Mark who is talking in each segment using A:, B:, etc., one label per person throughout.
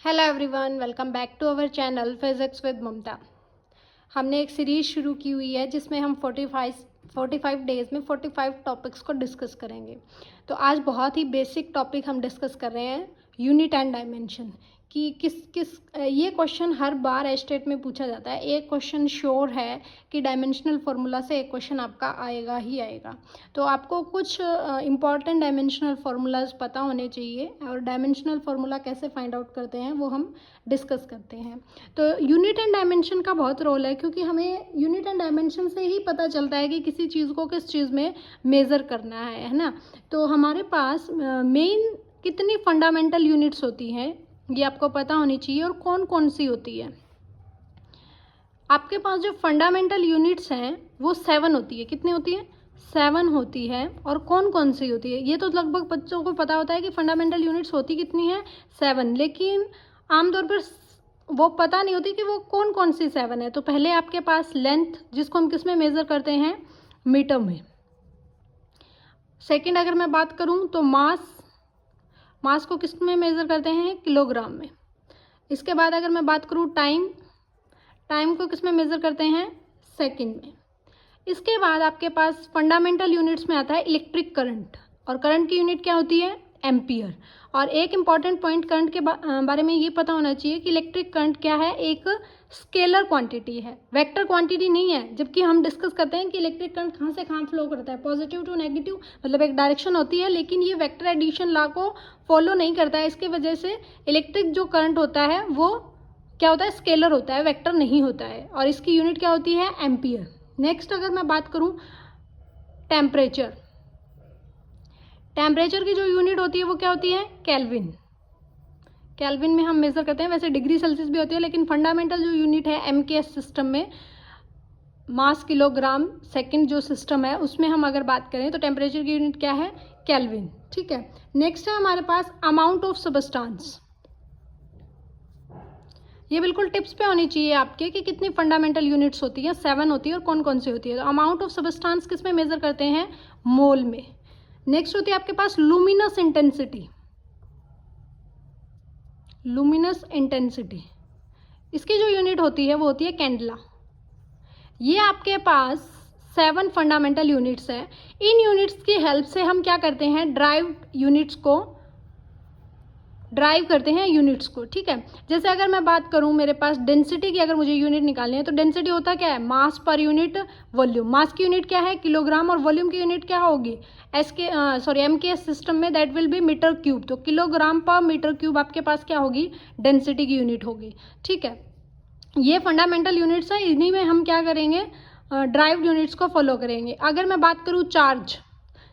A: Hello everyone, welcome back to our channel physics with Mamta. हमने एक series शुरू की हुई है जिसमें हम 45 डेज़ में 45 टॉपिक्स को डिस्कस करेंगे। तो आज बहुत ही बेसिक टॉपिक हम डिस्कस कर रहे हैं, यूनिट एंड डायमेंशन। कि ये क्वेश्चन हर बार एस्टेट में पूछा जाता है। एक क्वेश्चन श्योर है कि डायमेंशनल फार्मूला से एक क्वेश्चन आपका आएगा ही आएगा। तो आपको कुछ इम्पॉर्टेंट डायमेंशनल फार्मूलाज पता होने चाहिए, और डायमेंशनल फार्मूला कैसे फाइंड आउट करते हैं वो हम डिस्कस करते हैं। तो यूनिट एंड डायमेंशन का बहुत रोल है, क्योंकि हमें यूनिट एंड डायमेंशन से ही पता चलता है कि किसी चीज़ को किस चीज़ में मेज़र करना है ना। तो हमारे पास मेन कितनी फंडामेंटल यूनिट्स होती हैं ये आपको पता होनी चाहिए, और कौन कौन सी होती है। आपके पास जो फंडामेंटल यूनिट्स हैं वो 7 होती है। कितनी होती है? 7 होती है। और कौन कौन सी होती है ये तो लगभग बच्चों को पता होता है कि फंडामेंटल यूनिट्स होती कितनी है, 7। लेकिन आमतौर पर वो पता नहीं होती कि वो कौन कौन सी 7 है। तो पहले आपके पास लेंथ, जिसको हम किस में मेज़र करते हैं, मीटर में। सेकंड अगर मैं बात करूं तो मास को किस में मेज़र करते हैं, किलोग्राम में। इसके बाद अगर मैं बात करूं टाइम को किस में मेज़र करते हैं, सेकंड में। इसके बाद आपके पास फंडामेंटल यूनिट्स में आता है इलेक्ट्रिक करंट, और करंट की यूनिट क्या होती है, एम्पियर। और एक इम्पॉर्टेंट पॉइंट करंट के बारे में ये पता होना चाहिए कि इलेक्ट्रिक करंट क्या है, एक स्केलर क्वांटिटी है, वेक्टर क्वांटिटी नहीं है। जबकि हम डिस्कस करते हैं कि इलेक्ट्रिक करंट कहाँ से कहाँ फ्लो करता है, पॉजिटिव टू नेगेटिव, मतलब एक डायरेक्शन होती है, लेकिन ये वेक्टर एडिशन लॉ को फॉलो नहीं करता है। इसकी वजह से इलेक्ट्रिक जो करंट होता है वो क्या होता है, स्केलर होता है, वेक्टर नहीं होता है, और इसकी यूनिट क्या होती है, एम्पियर। नेक्स्ट अगर मैं बात करूं टेम्परेचर की जो यूनिट होती है वो क्या होती है, केल्विन में हम मेज़र करते हैं। वैसे डिग्री सेल्सियस भी होती है, लेकिन फंडामेंटल जो यूनिट है MKS सिस्टम में, मास किलोग्राम सेकंड जो सिस्टम है, उसमें हम अगर बात करें तो टेम्परेचर की यूनिट क्या है, केल्विन। ठीक है। नेक्स्ट है हमारे पास अमाउंट ऑफ सबस्टांस। ये बिल्कुल टिप्स पे होनी चाहिए आपके कि कितनी फंडामेंटल यूनिट्स होती हैं, 7 होती है, और कौन कौन सी होती है। तो अमाउंट ऑफ सबस्टांस किस में मेज़र करते हैं, मोल में। नेक्स्ट होती है आपके पास लुमिनस इंटेंसिटी। इसकी जो यूनिट होती है वो होती है कैंडला। ये आपके पास 7 फंडामेंटल यूनिट्स हैं। इन यूनिट्स की हेल्प से हम क्या करते हैं, ड्राइव करते हैं यूनिट्स को। ठीक है। जैसे अगर मैं बात करूं, मेरे पास डेंसिटी की अगर मुझे यूनिट निकालनी है, तो डेंसिटी होता क्या है, मास पर यूनिट वॉल्यूम। मास की यूनिट क्या है, किलोग्राम, और वॉल्यूम की यूनिट क्या होगी, MKS सिस्टम में that will be metre cube. तो किलोग्राम पर मीटर क्यूब आपके पास क्या होगी, डेंसिटी की यूनिट होगी। ठीक है। ये फंडामेंटल यूनिट्स है, इन्हीं में हम क्या करेंगे, ड्राइव्ड यूनिट्स को फॉलो करेंगे। अगर मैं बात करूँ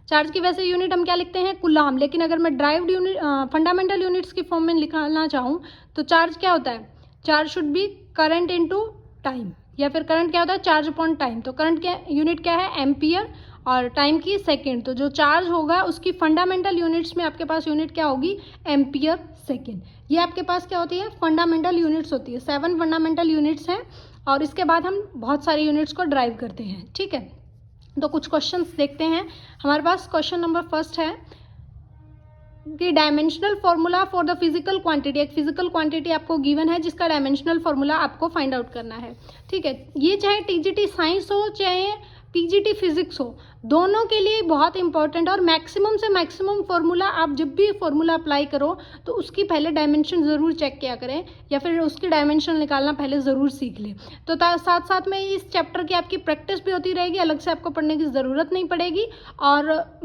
A: चार्ज की वैसे यूनिट हम क्या लिखते हैं, कूलाम। लेकिन अगर मैं ड्राइव्ड यूनिट फंडामेंटल यूनिट्स की फॉर्म में निकालना चाहूँ तो चार्ज क्या होता है, charge should be current into time, या फिर करंट क्या होता है, चार्ज अपॉन टाइम। तो करंट क्या यूनिट क्या है, एम्पियर, और टाइम की सेकेंड। तो जो चार्ज होगा उसकी फंडामेंटल यूनिट्स में आपके पास यूनिट क्या होगी, एम्पियर सेकेंड। ये आपके पास क्या होती है, फंडामेंटल यूनिट्स होती है। 7 फंडामेंटल यूनिट्स हैं, और इसके बाद हम बहुत सारी यूनिट्स को ड्राइव करते हैं। ठीक है। तो कुछ क्वेश्चंस देखते हैं। हमारे पास क्वेश्चन नंबर फर्स्ट है कि dimensional formula for the physical quantity. एक फिजिकल क्वांटिटी आपको गिवन है जिसका डायमेंशनल फार्मूला आपको फाइंड आउट करना है। ठीक है। ये चाहे TGT साइंस हो चाहे PGT फिजिक्स हो, दोनों के लिए बहुत इंपॉर्टेंट। और मैक्सिमम से मैक्सिमम फार्मूला, आप जब भी फार्मूला अप्लाई करो तो उसकी पहले डायमेंशन ज़रूर चेक किया करें, या फिर उसकी डायमेंशन निकालना पहले ज़रूर सीख लें। तो साथ साथ में इस चैप्टर की आपकी प्रैक्टिस भी होती रहेगी, अलग से आपको पढ़ने की ज़रूरत नहीं पड़ेगी, और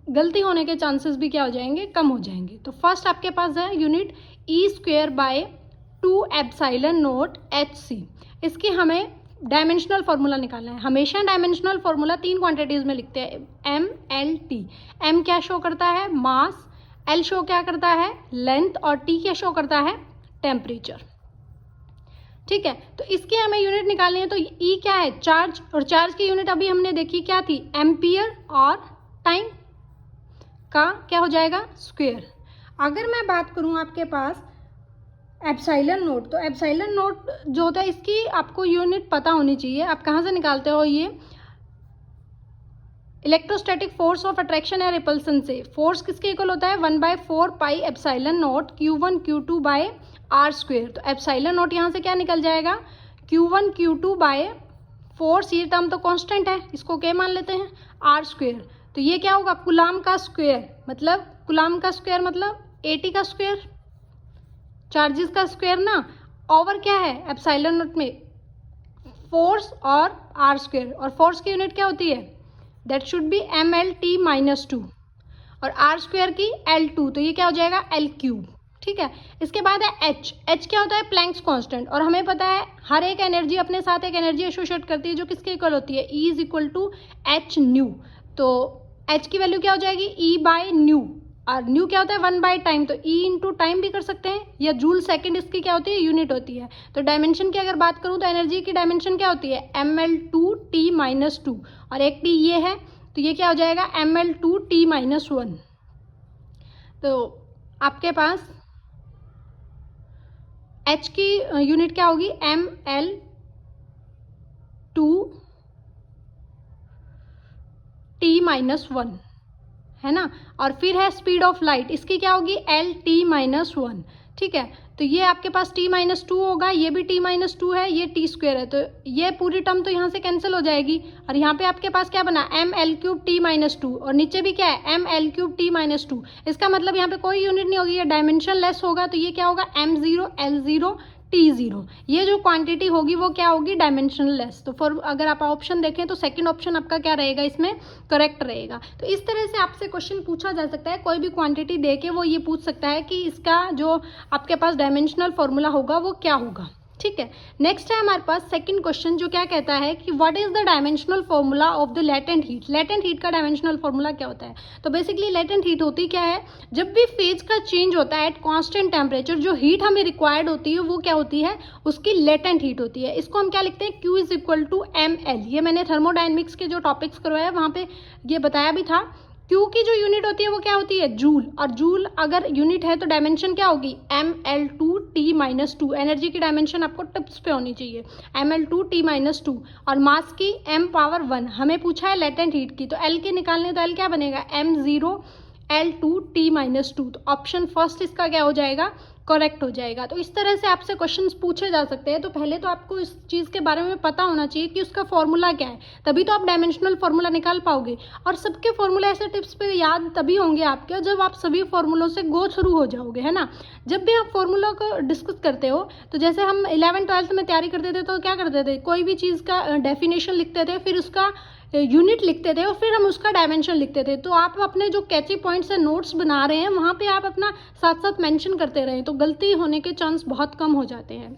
A: गलती होने के चांसेस भी क्या हो जाएंगे, कम हो जाएंगे। तो फर्स्ट आपके पास है यूनिट E²/2ε0hc। इसकी हमें डायमेंशनल फार्मूला निकालना है। हमेशा डायमेंशनल फार्मूला 3 क्वांटिटीज़ में लिखते हैं, MLT। M क्या शो करता है, मास, L शो क्या करता है, लेंथ, और T क्या शो करता है, टेम्परेचर। ठीक है। तो इसकी हमें यूनिट निकालनी है। तो E क्या है, चार्ज, और चार्ज की यूनिट अभी हमने देखी क्या थी, एम्पियर, और टाइम का क्या हो जाएगा, स्क्वायर। अगर मैं बात करूं आपके पास एप्सिलॉन नोट, तो एप्सिलॉन नोट जो होता है इसकी आपको यूनिट पता होनी चाहिए। आप कहाँ से निकालते हो, ये इलेक्ट्रोस्टैटिक फोर्स ऑफ अट्रैक्शन या रिपल्सन से फोर्स किसके इक्वल होता है 1/4 pi epsilon naught Q1 Q2 by R square. तो एप्सिलॉन नॉट यहाँ से क्या निकल जाएगा Q1 Q2 बाय फोर्स, ये टर्म तो कांस्टेंट है, इसको क्या मान लेते हैं आर स्क्वेयर। तो ये क्या होगा कूलाम का स्क्वायर, मतलब कूलाम का स्क्वायर मतलब AT का स्क्वायर, चार्जेस का स्क्वायर ना, ओवर क्या है एप्सिलॉन नॉट में फोर्स और आर स्क्वायर, और फोर्स की यूनिट क्या होती है दैट शुड बी MLT-2 और आर स्क्वायर की L2, तो ये क्या हो जाएगा L3। ठीक है, इसके बाद है H क्या होता है प्लैंक्स कांस्टेंट, और हमें पता है हर एक एनर्जी अपने साथ एक एनर्जी एसोसिएट करती है जो किसके इक्वल होती है E = H न्यू। तो H की वैल्यू क्या हो जाएगी E/न्यू, और न्यू क्या होता है 1/टाइम, तो E × टाइम भी कर सकते हैं, या जूल सेकंड इसकी क्या होती है यूनिट होती है। तो डायमेंशन की अगर बात करूँ तो एनर्जी की डायमेंशन क्या होती है ML2T-2, और एक T ये है तो ये क्या हो जाएगा ML2T-1। तो आपके पास H की यूनिट क्या होगी ML2T-1 है ना, और फिर है स्पीड ऑफ लाइट, इसकी क्या होगी LT-1। ठीक है, तो ये आपके पास T-2 होगा, ये भी T-2 है, ये T² है, तो ये पूरी टर्म तो यहाँ से कैंसिल हो जाएगी, और यहाँ पे आपके पास क्या बना ML3T-2, और नीचे भी क्या है ML3T-2। इसका मतलब यहाँ पे कोई यूनिट नहीं होगी, ये डायमेंशन लेस होगा, तो ये क्या होगा M0L0T0। ये जो क्वांटिटी होगी वो क्या होगी डायमेंशनल लेस। तो फॉर अगर आप ऑप्शन देखें तो सेकंड ऑप्शन आपका क्या रहेगा इसमें करेक्ट रहेगा। तो इस तरह से आपसे क्वेश्चन पूछा जा सकता है, कोई भी क्वांटिटी दे के वो ये पूछ सकता है कि इसका जो आपके पास डायमेंशनल फॉर्मूला होगा वो क्या होगा। ठीक है, नेक्स्ट है हमारे पास सेकंड क्वेश्चन जो क्या कहता है कि what is the dimensional formula of the latent heat. Latent heat का डायमेंशनल फॉर्मूला क्या होता है। तो बेसिकली लेटेंट हीट होती क्या है, जब भी फेज का चेंज होता है एट कांस्टेंट टेम्परेचर, जो हीट हमें रिक्वायर्ड होती है वो क्या होती है उसकी लेटेंट हीट होती है। इसको हम क्या लिखते हैं Q = mL। ये मैंने थर्मोडायनेमिक्स के जो टॉपिक्स करवाया वहाँ पे ये बताया भी था। Q की जो यूनिट होती है वो क्या होती है जूल, और जूल अगर यूनिट है तो डायमेंशन क्या होगी ML2T-2। एनर्जी की डायमेंशन आपको टिप्स पे होनी चाहिए ML2T-2, और मास की M⁻1। हमें पूछा है लेटेंट हीट की, तो L के निकालने तो L क्या बनेगा M0L2T-2। तो ऑप्शन फर्स्ट इसका क्या हो जाएगा करेक्ट हो जाएगा। तो इस तरह से आपसे क्वेश्चंस पूछे जा सकते हैं। तो पहले तो आपको इस चीज़ के बारे में पता होना चाहिए कि उसका फॉर्मूला क्या है, तभी तो आप डायमेंशनल फॉर्मूला निकाल पाओगे। और सबके फॉर्मूला ऐसे टिप्स पे याद तभी होंगे आपके जब आप सभी फॉर्मूलों से गो थ्रू हो जाओगे, है ना। जब भी आप फॉर्मूला को डिस्कस करते हो, तो जैसे हम 11th-12th में तैयारी करते थे तो क्या करते थे, कोई भी चीज़ का डेफिनेशन लिखते थे, फिर उसका यूनिट लिखते थे और फिर हम उसका डायमेंशन लिखते थे। तो आप अपने जो कैची पॉइंट्स है नोट्स बना रहे हैं वहाँ पे आप अपना साथ साथ मेंशन करते रहें, तो गलती होने के चांस बहुत कम हो जाते हैं।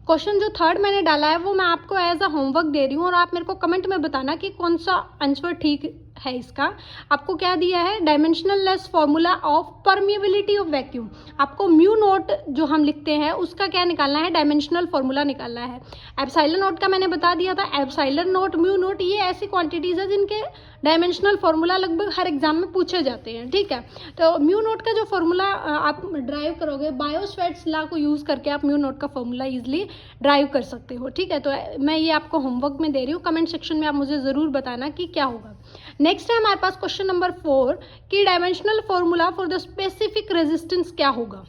A: क्वेश्चन जो थर्ड मैंने डाला है वो मैं आपको एज अ होमवर्क दे रही हूँ, और आप मेरे को कमेंट में बताना कि कौन सा आंसर ठीक है इसका। आपको क्या दिया है dimensional less formula of permeability of vacuum. आपको म्यू नोट जो हम लिखते हैं उसका क्या निकालना है डायमेंशनल फॉर्मूला निकालना है। एप्सिलॉन नोट का मैंने बता दिया था, एप्सिलॉन नोट म्यू नोट ये ऐसी क्वांटिटीज है जिनके डायमेंशनल फॉर्मूला लगभग हर एग्जाम में पूछे जाते हैं। ठीक है, तो म्यू नोट का जो फॉर्मूला आप ड्राइव करोगे बायोस्वेट्स लॉ को यूज़ करके आप म्यू नोट का फॉर्मूला ईजिली ड्राइव कर सकते हो। ठीक है, तो मैं ये आपको होमवर्क में दे रही हूँ, कमेंट सेक्शन में आप मुझे ज़रूर बताना कि क्या होगा। नेक्स्ट है हमारे पास क्वेश्चन नंबर 4 कि dimensional formula for the specific resistance क्या होगा।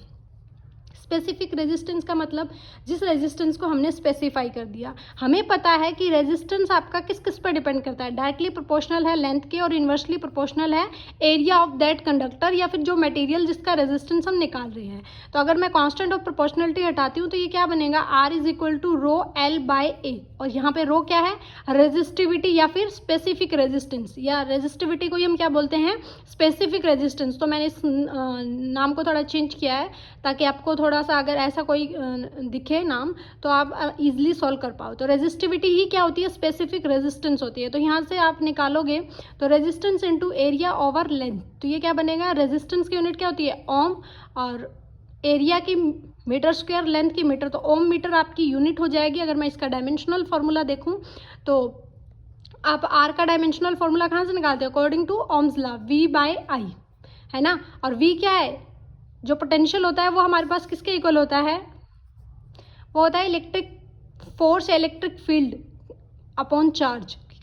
A: स्पेसिफिक रेजिस्टेंस का मतलब जिस रेजिस्टेंस को हमने स्पेसिफाई कर दिया। हमें पता है कि रेजिस्टेंस आपका किस किस पर डिपेंड करता है, डायरेक्टली प्रोपोर्शनल है लेंथ के और इन्वर्सली प्रोपोर्शनल है एरिया ऑफ दैट कंडक्टर या फिर जो मटेरियल जिसका रेजिस्टेंस हम निकाल रहे हैं। तो अगर मैं कांस्टेंट ऑफ प्रोपोर्शनलिटी हटाती हूँ तो ये क्या बनेगा R = ρL/A, और यहाँ पे रो क्या है रेजिस्टिविटी या फिर स्पेसिफिक रेजिस्टेंस, या रेजिस्टिविटी को ही हम क्या बोलते हैं स्पेसिफिक रेजिस्टेंस। तो मैंने इस नाम को थोड़ा चेंज किया है ताकि आपको थोड़ा सा अगर ऐसा कोई दिखे नाम तो आप इजीली सॉल्व कर पाओ। तो रेजिस्टिविटी ही क्या होती है स्पेसिफिक रेजिस्टेंस होती है। तो यहाँ से आप निकालोगे तो resistance into area over length, तो ये क्या बनेगा रेजिस्टेंस की यूनिट क्या होती है ओम, और एरिया की मीटर स्क्वायर, लेंथ की मीटर, तो ओम मीटर आपकी यूनिट हो जाएगी। अगर मैं इसका डायमेंशनल फॉर्मूला देखूँ तो आप आर का डायमेंशनल फॉर्मूला कहाँ से निकालते हो according to Ohm's law V/I, है ना। और V क्या है जो पोटेंशियल होता है वो हमारे पास किसके इक्वल होता है, वो होता है electric force electric field upon charge.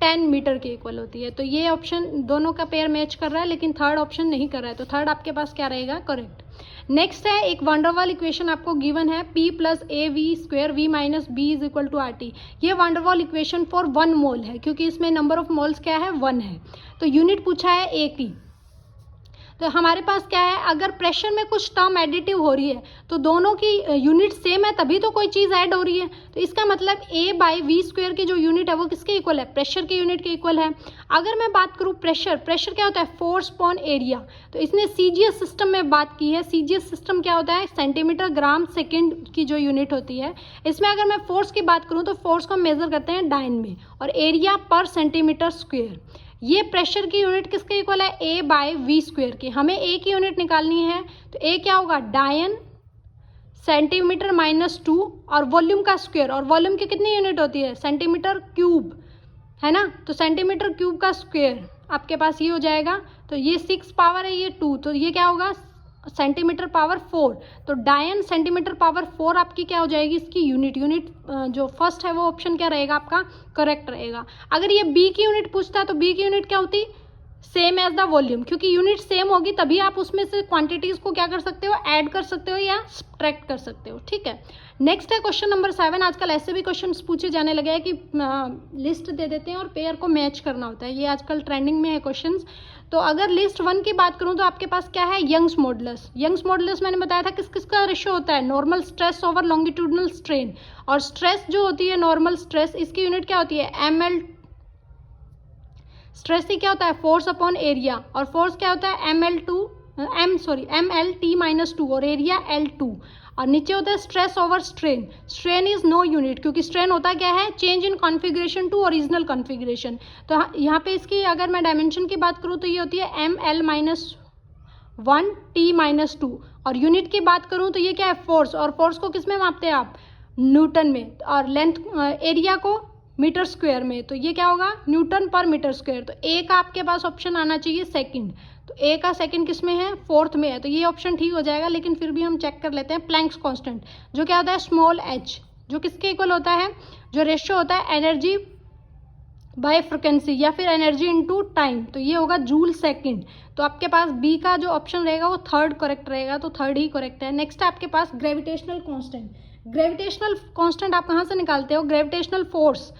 A: 10 metre के इक्वल होती है। तो ये ऑप्शन दोनों का पेयर मैच कर रहा है, लेकिन थर्ड ऑप्शन नहीं कर रहा है, तो थर्ड आपके पास क्या रहेगा, करेक्ट। नेक्स्ट है एक वंडरवॉल इक्वेशन आपको गिवन है, P + AV² V - B = RT। ये वंडरवॉल इक्वेशन फॉर 1 मोल है, क्योंकि इसमें नंबर ऑफ मोल्स क्या है, 1 है। तो यूनिट पूछा है A की, तो हमारे पास क्या है, अगर प्रेशर में कुछ टर्म एडिटिव हो रही है तो दोनों की यूनिट सेम है, तभी तो कोई चीज़ ऐड हो रही है। तो इसका मतलब A/V² की जो यूनिट है वो किसके इक्वल है, प्रेशर की यूनिट के इक्वल है। अगर मैं बात करूँ प्रेशर क्या होता है, फोर्स अपॉन एरिया। तो इसने CGS सिस्टम में बात की है। CGS सिस्टम क्या होता है, सेंटीमीटर ग्राम सेकेंड की जो यूनिट होती है। इसमें अगर मैं फोर्स की बात करूँ तो फोर्स को मेजर करते हैं डायन में, और एरिया पर सेंटीमीटर स्क्वेयर। ये प्रेशर की यूनिट किसके इक्वल है, A/V² की। हमें A की यूनिट निकालनी है, तो A क्या होगा, डायन सेंटीमीटर -2 और वॉल्यूम का स्क्वायर, और वॉल्यूम की कितनी यूनिट होती है, सेंटीमीटर क्यूब, है ना। तो सेंटीमीटर क्यूब का स्क्वायर आपके पास ये हो जाएगा। तो ये 6 पावर है, ये 2, तो ये क्या होगा, सेंटीमीटर पावर 4। तो डायन सेंटीमीटर पावर 4 आपकी क्या हो जाएगी, इसकी यूनिट जो फर्स्ट है वो ऑप्शन क्या रहेगा आपका, करेक्ट रहेगा। अगर ये B की यूनिट पूछता तो B की यूनिट क्या होती, सेम एज द वॉल्यूम, क्योंकि यूनिट सेम होगी तभी आप उसमें से क्वांटिटीज को क्या कर सकते हो, ऐड कर सकते हो या सब्ट्रैक्ट कर सकते हो, ठीक है। नेक्स्ट है क्वेश्चन नंबर 7। आजकल ऐसे भी क्वेश्चंस पूछे जाने लगे हैं कि लिस्ट दे देते हैं और पेयर को मैच करना होता है, ये आजकल ट्रेंडिंग में है क्वेश्चंस। तो अगर लिस्ट 1 की बात करूं तो आपके पास क्या है, यंग्स मॉडुलस। यंग्स मॉडुलस मैंने बताया था किस किस का रेशियो होता है, normal stress over longitudinal strain. और स्ट्रेस जो होती है, नॉर्मल स्ट्रेस, इसकी यूनिट क्या होती है, ML। स्ट्रेस ही क्या होता है, फोर्स अपॉन एरिया, और फोर्स क्या होता है, MLT-2 और एरिया L2। और नीचे होता है stress over strain. Strain is no unit, क्योंकि स्ट्रेन होता क्या है, change in configuration to original configuration. तो यहाँ पे इसकी अगर मैं डायमेंशन की बात करूँ तो ये होती है ML-1 T-2। और यूनिट की बात करूँ तो ये क्या है, फोर्स, और फोर्स को किस में मापते हैं आप, न्यूटन में, और लेंथ एरिया को मीटर स्क्वायर में। तो ये क्या होगा, न्यूटन पर मीटर स्क्वायर। तो A का आपके पास ऑप्शन आना चाहिए सेकंड। तो A का सेकंड किस में है, 4th में है, तो ये ऑप्शन ठीक हो जाएगा। लेकिन फिर भी हम चेक कर लेते हैं प्लैंक्स कांस्टेंट, जो क्या होता है, स्मॉल h, जो किसके इक्वल होता है, जो रेशियो होता है एनर्जी बाय फ्रिक्वेंसी या फिर एनर्जी इनटू टाइम। तो ये होगा जूल सेकंड। तो आपके पास B का जो ऑप्शन रहेगा वो थर्ड करेक्ट रहेगा, तो थर्ड ही करेक्ट है। नेक्स्ट है आपके पास ग्रेविटेशनल कांस्टेंट। ग्रेविटेशनल कांस्टेंट आप कहाँ से निकालते हो, ग्रेविटेशनल फोर्स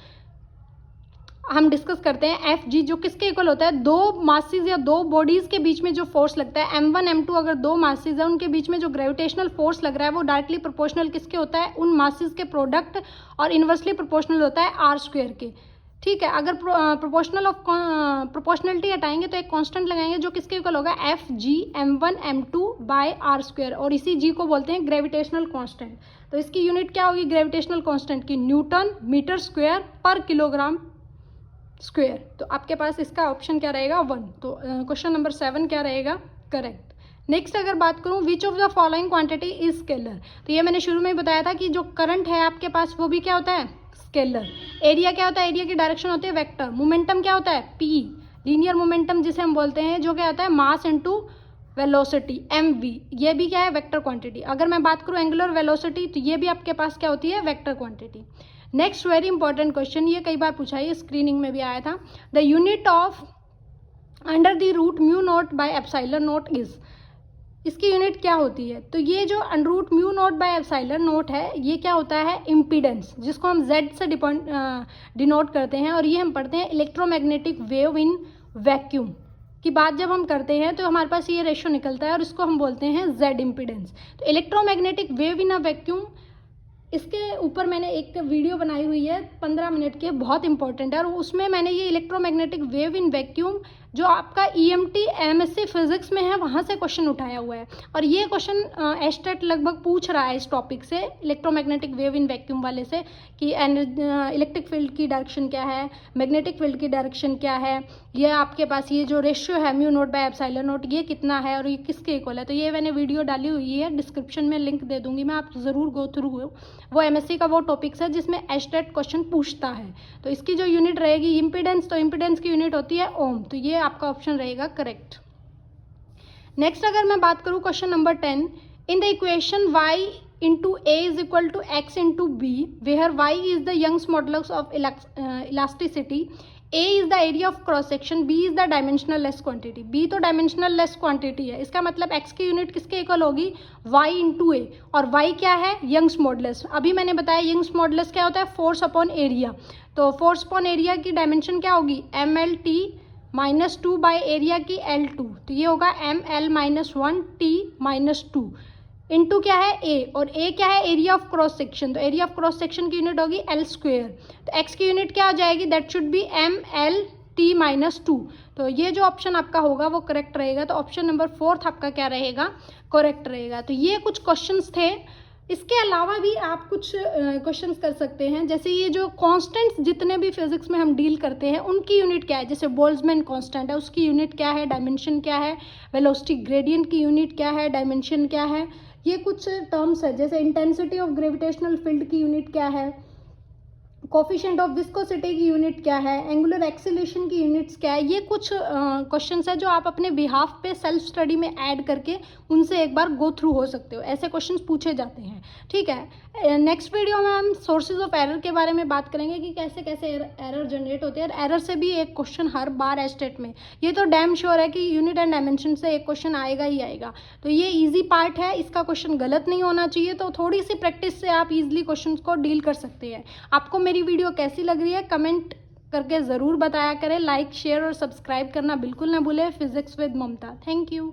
A: हम डिस्कस करते हैं Fg, जो किसके इक्वल होता है, दो मासेस या दो बॉडीज के बीच में जो फोर्स लगता है, M1 M2 अगर दो मासेस है उनके बीच में जो ग्रेविटेशनल फोर्स लग रहा है वो डायरेक्टली प्रोपोर्शनल किसके होता है, उन मासेस के प्रोडक्ट, और इन्वर्सली प्रोपोर्शनल होता है R² के, ठीक है। अगर प्रोपोर्शनलिटी हटाएंगे तो एक कांस्टेंट लगाएंगे जो किसके इक्वल होगा, Fg M1 M2 bye R², और इसी G को बोलते हैं ग्रेविटेशनल कांस्टेंट। तो इसकी यूनिट क्या होगी ग्रेविटेशनल कांस्टेंट की, न्यूटन मीटर स्क्वायर पर किलोग्राम स्क्वायर। तो आपके पास इसका ऑप्शन क्या रहेगा, 1। तो क्वेश्चन नंबर 7 क्या रहेगा, करेक्ट। नेक्स्ट अगर बात करूँ, which of the following quantity is scalar. तो ये मैंने शुरू में ही बताया था कि जो करंट है आपके पास वो भी क्या होता है, स्केलर। एरिया क्या होता है, एरिया की डायरेक्शन होती है वेक्टर। मोमेंटम क्या होता है, P, लीनियर मोमेंटम जिसे हम बोलते हैं, जो क्या होता है, मास इनटू वेलोसिटी MV, ये भी क्या है, वेक्टर क्वांटिटी। अगर मैं बात करूँ एंगुलर वेलोसिटी, तो ये भी आपके पास क्या होती है, vector quantity. Next very important question, ये कई बार पूछा है, स्क्रीनिंग में भी आया था। The unit of under the root μ0 by epsilon nought is, इसकी यूनिट क्या होती है। तो ये जो under root μ0 by epsilon nought है, ये क्या होता है, इम्पीडेंस, जिसको हम Z से डिनोट करते हैं। और ये हम पढ़ते हैं इलेक्ट्रोमैग्नेटिक वेव इन वैक्यूम की बात जब हम करते हैं तो हमारे पास ये रेशियो निकलता है, और इसको हम बोलते हैं Z इम्पीडेंस। तो electromagnetic wave in a vacuum, इसके ऊपर मैंने एक वीडियो बनाई हुई है 15 मिनट की, बहुत इंपॉर्टेंट है, और उसमें मैंने ये इलेक्ट्रोमैग्नेटिक वेव इन वैक्यूम जो आपका EMT MSc फिजिक्स में है वहाँ से क्वेश्चन उठाया हुआ है। और ये क्वेश्चन एस्टेट लगभग पूछ रहा है इस टॉपिक से, इलेक्ट्रोमैग्नेटिक वेव इन वैक्यूम वाले से, कि इलेक्ट्रिक फील्ड की डायरेक्शन क्या है, मैग्नेटिक फील्ड की डायरेक्शन क्या है, ये आपके पास ये जो रेशियो है μ0 बाय एप्सिलॉन नॉट ये कितना है और ये किसके इक्वल है। तो ये मैंने वीडियो डाली हुई है, डिस्क्रिप्शन में लिंक दे दूंगी मैं, आप ज़रूर गो थ्रू हो। वो MSc का वो टॉपिक्स है जिसमें एस्टेट क्वेश्चन पूछता है। तो इसकी जो यूनिट रहेगी इम्पीडेंस, तो इम्पीडेंस की यूनिट होती है ओम। तो ये आपका ऑप्शन रहेगा करेक्ट। नेक्स्ट अगर मैं बात करूँ question number 10, in the equation y into A is equal to x into B, where y is the Young's modulus of elasticity, A is the area of cross section, B is the dimensional less quantity. B तो dimensional less quantity है, इसका मतलब x की unit किसके equal होगी, y into ए, और y क्या है, यंग्स मॉडुलस। अभी मैंने बताया यंग्स मॉडुलस क्या होता है, फोर्स अपॉन एरिया। तो फोर्स अपॉन एरिया की डायमेंशन क्या होगी, MLT -2 बाय एरिया की L2, तो ये होगा ML-1T -2 इंटू क्या है ए, और ए क्या है, एरिया ऑफ क्रॉस सेक्शन, तो एरिया ऑफ क्रॉस सेक्शन की यूनिट होगी L²। तो एक्स की यूनिट क्या हो जाएगी, दैट शुड बी MLT -2। तो ये जो ऑप्शन आपका होगा वो करेक्ट रहेगा। तो ऑप्शन नंबर 4 आपका क्या रहेगा, करेक्ट रहेगा। तो ये कुछ क्वेश्चंस थे। इसके अलावा भी आप कुछ क्वेश्चंस कर सकते हैं, जैसे ये जो कांस्टेंट्स जितने भी फिजिक्स में हम डील करते हैं उनकी यूनिट क्या है, जैसे बोल्ट्जमैन कांस्टेंट है उसकी यूनिट क्या है, डायमेंशन क्या है, वेलोसिटी ग्रेडियंट की यूनिट क्या है, डायमेंशन क्या है, ये कुछ टर्म्स है। जैसे इंटेंसिटी ऑफ ग्रेविटेशनल फील्ड की यूनिट क्या है, कोफिशिएंट ऑफ विस्कोसिटी की यूनिट क्या है, एंगुलर एक्सीलरेशन की यूनिट्स क्या है, ये कुछ क्वेश्चंस है जो आप अपने बिहाफ पे सेल्फ स्टडी में ऐड करके उनसे एक बार गो थ्रू हो सकते हो। ऐसे क्वेश्चंस पूछे जाते हैं, ठीक है। नेक्स्ट वीडियो में हम सोर्सेज ऑफ एरर के बारे में बात करेंगे कि कैसे कैसे एरर जनरेट होते हैं। एरर से भी एक क्वेश्चन हर बार एस्टेट में, ये तो डैम श्योर है कि यूनिट एंड डायमेंशन से एक क्वेश्चन आएगा ही आएगा। तो ये ईजी पार्ट है, इसका क्वेश्चन गलत नहीं होना चाहिए, तो थोड़ी सी प्रैक्टिस से आप ईजिली क्वेश्चन को डील कर सकते हैं। आपको मेरी वीडियो कैसी लग रही है कमेंट करके ज़रूर बताया करें। लाइक शेयर और सब्सक्राइब करना बिल्कुल ना भूलें। Physics with Mamta. Thank you.